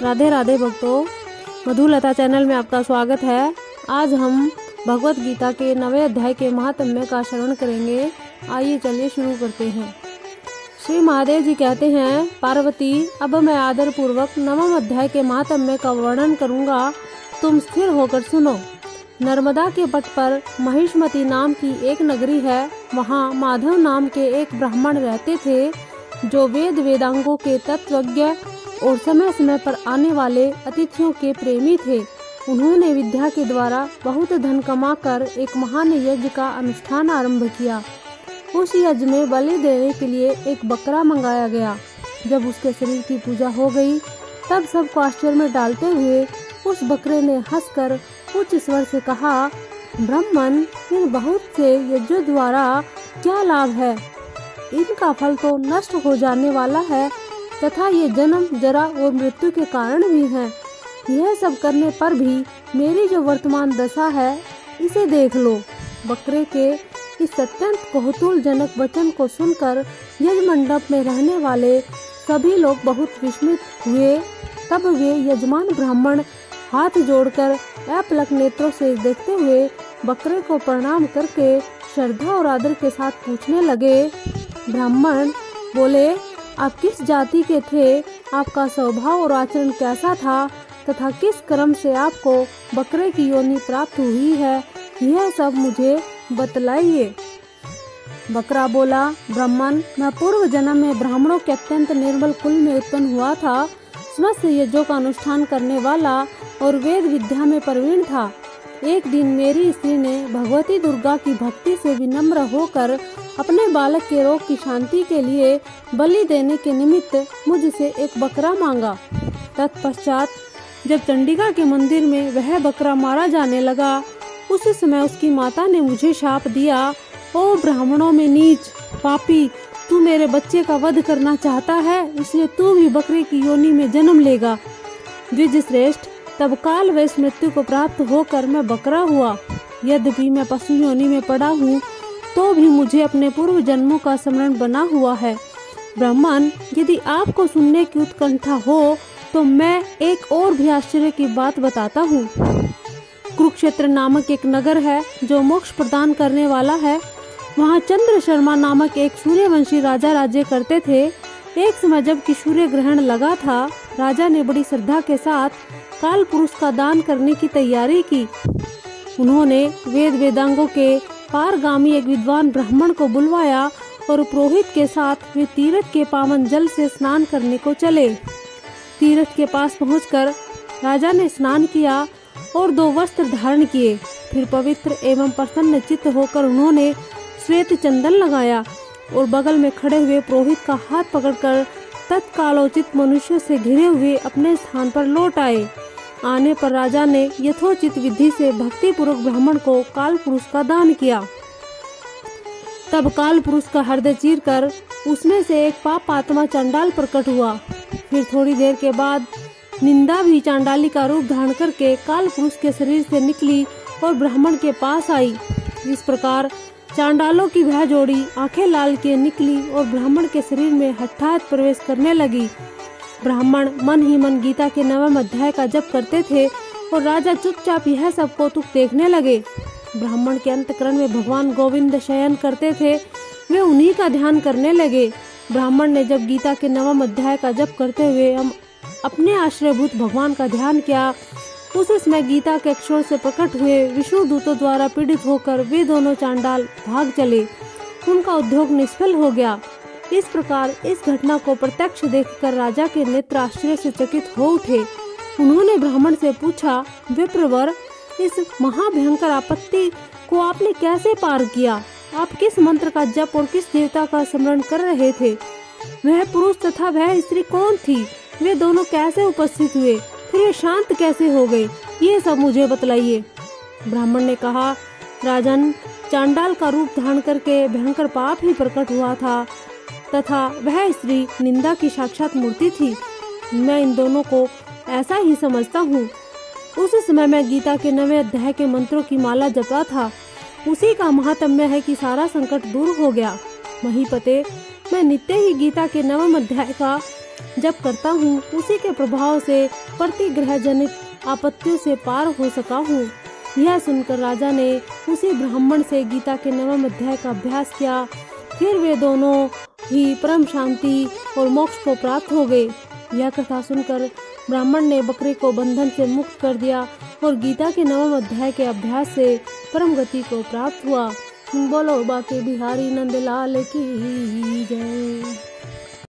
राधे राधे भक्तों, मधुलता चैनल में आपका स्वागत है। आज हम भगवत गीता के 9वें अध्याय के महात्म्य का श्रवण करेंगे। आइए चलिए शुरू करते हैं। श्री महादेव जी कहते हैं, पार्वती अब मैं आदर पूर्वक 9वें अध्याय के महात्म्य का वर्णन करूंगा, तुम स्थिर होकर सुनो। नर्मदा के तट पर महिष्मती नाम की एक नगरी है। वहाँ माधव नाम के एक ब्राह्मण रहते थे, जो वेदांगों के तत्वज्ञ और समय समय पर आने वाले अतिथियों के प्रेमी थे। उन्होंने विद्या के द्वारा बहुत धन कमाकर एक महान यज्ञ का अनुष्ठान आरंभ किया। उस यज्ञ में बलि देने के लिए एक बकरा मंगाया गया। जब उसके शरीर की पूजा हो गई, तब सबको आश्चर्य में डालते हुए उस बकरे ने हंसकर उच्च स्वर से कहा, ब्राह्मण, इन बहुत से यज्ञों द्वारा क्या लाभ है? इनका फल तो नष्ट हो जाने वाला है तथा ये जन्म, जरा और मृत्यु के कारण भी है। यह सब करने पर भी मेरी जो वर्तमान दशा है, इसे देख लो। बकरे के इस अत्यंत कौतूहलजनक वचन को सुनकर यज्ञ मंडप में रहने वाले सभी लोग बहुत विस्मित हुए। तब वे यजमान ब्राह्मण हाथ जोड़कर अपलक नेत्रों से देखते हुए बकरे को प्रणाम करके श्रद्धा और आदर के साथ पूछने लगे। ब्राह्मण बोले, आप किस जाति के थे? आपका स्वभाव और आचरण कैसा था तथा किस कर्म से आपको बकरे की योनि प्राप्त हुई है, यह सब मुझे बतलाइए। बकरा बोला, ब्राह्मण, मैं पूर्व जन्म में ब्राह्मणों के अत्यंत निर्मल कुल में उत्पन्न हुआ था। समस्त यज्ञों का अनुष्ठान करने वाला और वेद विद्या में प्रवीण था। एक दिन मेरी स्त्री ने भगवती दुर्गा की भक्ति से विनम्र होकर अपने बालक के रोग की शांति के लिए बलि देने के निमित्त मुझसे एक बकरा मांगा। तत्पश्चात जब चंडिका के मंदिर में वह बकरा मारा जाने लगा, उस समय उसकी माता ने मुझे शाप दिया, ओ ब्राह्मणों में नीच, पापी, तू मेरे बच्चे का वध करना चाहता है, इसलिए तू भी बकरे की योनि में जन्म लेगा। द्विज श्रेष्ठ, तब काल वश मृत्यु को प्राप्त होकर मैं बकरा हुआ। यद्यपि मैं पशु योनि में पड़ा हूँ, तो भी मुझे अपने पूर्व जन्मों का स्मरण बना हुआ है। ब्राह्मण, यदि आपको सुनने की उत्कंठा हो तो मैं एक और भी आश्चर्य की बात बताता हूँ। कुरुक्षेत्र नामक एक नगर है जो मोक्ष प्रदान करने वाला है। वहाँ चंद्र शर्मा नामक एक सूर्यवंशी राजा राज्य करते थे। एक समय जबकि सूर्य ग्रहण लगा था, राजा ने बड़ी श्रद्धा के साथ काल पुरुष का दान करने की तैयारी की। उन्होंने वेदांगों के पारगामी एक विद्वान ब्राह्मण को बुलवाया और पुरोहित के साथ वे तीर्थ के पावन जल से स्नान करने को चले। तीर्थ के पास पहुंचकर राजा ने स्नान किया और 2 वस्त्र धारण किए। फिर पवित्र एवं प्रसन्न चित्त होकर उन्होंने श्वेत चंदन लगाया और बगल में खड़े हुए पुरोहित का हाथ पकड़कर तत्कालोचित मनुष्यों से घिरे हुए अपने स्थान पर लौट आए। आने पर राजा ने यथोचित विधि से भक्ति पूर्वक ब्राह्मण को काल पुरुष का दान किया। तब काल पुरुष का हृदय चीर कर उसमें से एक पाप आत्मा चांडाल प्रकट हुआ। फिर थोड़ी देर के बाद निंदा भी चांडाली का रूप धारण करके काल पुरुष के शरीर से निकली और ब्राह्मण के पास आई। इस प्रकार चांडालों की वह जोड़ी आंखें लाल किए निकली और ब्राह्मण के शरीर में हठात प्रवेश करने लगी। ब्राह्मण मन ही मन गीता के 9वें अध्याय का जप करते थे और राजा चुपचाप यह सब कौतुक देखने लगे। ब्राह्मण के अंतःकरण में भगवान गोविंद शयन करते थे, वे उन्हीं का ध्यान करने लगे। ब्राह्मण ने जब गीता के 9वें अध्याय का जप करते हुए हम अपने आश्रयभूत भगवान का ध्यान किया, उस समय गीता के अक्षरों से प्रकट हुए विष्णु दूतों द्वारा पीड़ित होकर वे दोनों चांडाल भाग चले। उनका उद्योग निष्फल हो गया। इस प्रकार इस घटना को प्रत्यक्ष देखकर राजा के नेत्र आश्चर्य से चकित हो उठे। उन्होंने ब्राह्मण से पूछा, विप्रवर, इस महाभयंकर आपत्ति को आपने कैसे पार किया? आप किस मंत्र का जप और किस देवता का स्मरण कर रहे थे? वह पुरुष तथा वह स्त्री कौन थी? वे दोनों कैसे उपस्थित हुए? फिर वे शांत कैसे हो गए? ये सब मुझे बतलाइए। ब्राह्मण ने कहा, राजन, चांडाल का रूप धारण करके भयंकर पाप ही प्रकट हुआ था तथा वह स्त्री निंदा की साक्षात मूर्ति थी। मैं इन दोनों को ऐसा ही समझता हूँ। उस समय मैं गीता के 9वें अध्याय के मंत्रों की माला जपा था। उसी का महात्म्य है कि सारा संकट दूर हो गया। महीपते, मैं नित्य ही गीता के 9वें अध्याय का जब करता हूँ उसी के प्रभाव से प्रतिग्रह जनित आपत्तियों से पार हो सका हूँ। यह सुनकर राजा ने उसी ब्राह्मण से गीता के 9वें अध्याय का अभ्यास किया। फिर वे दोनों ही परम शांति और मोक्ष को प्राप्त हो गए। यह कथा सुनकर ब्राह्मण ने बकरे को बंधन से मुक्त कर दिया और गीता के 9वें अध्याय के अभ्यास से परम गति को प्राप्त हुआ। बोलो बाके बिहारी नंद लाल की जय।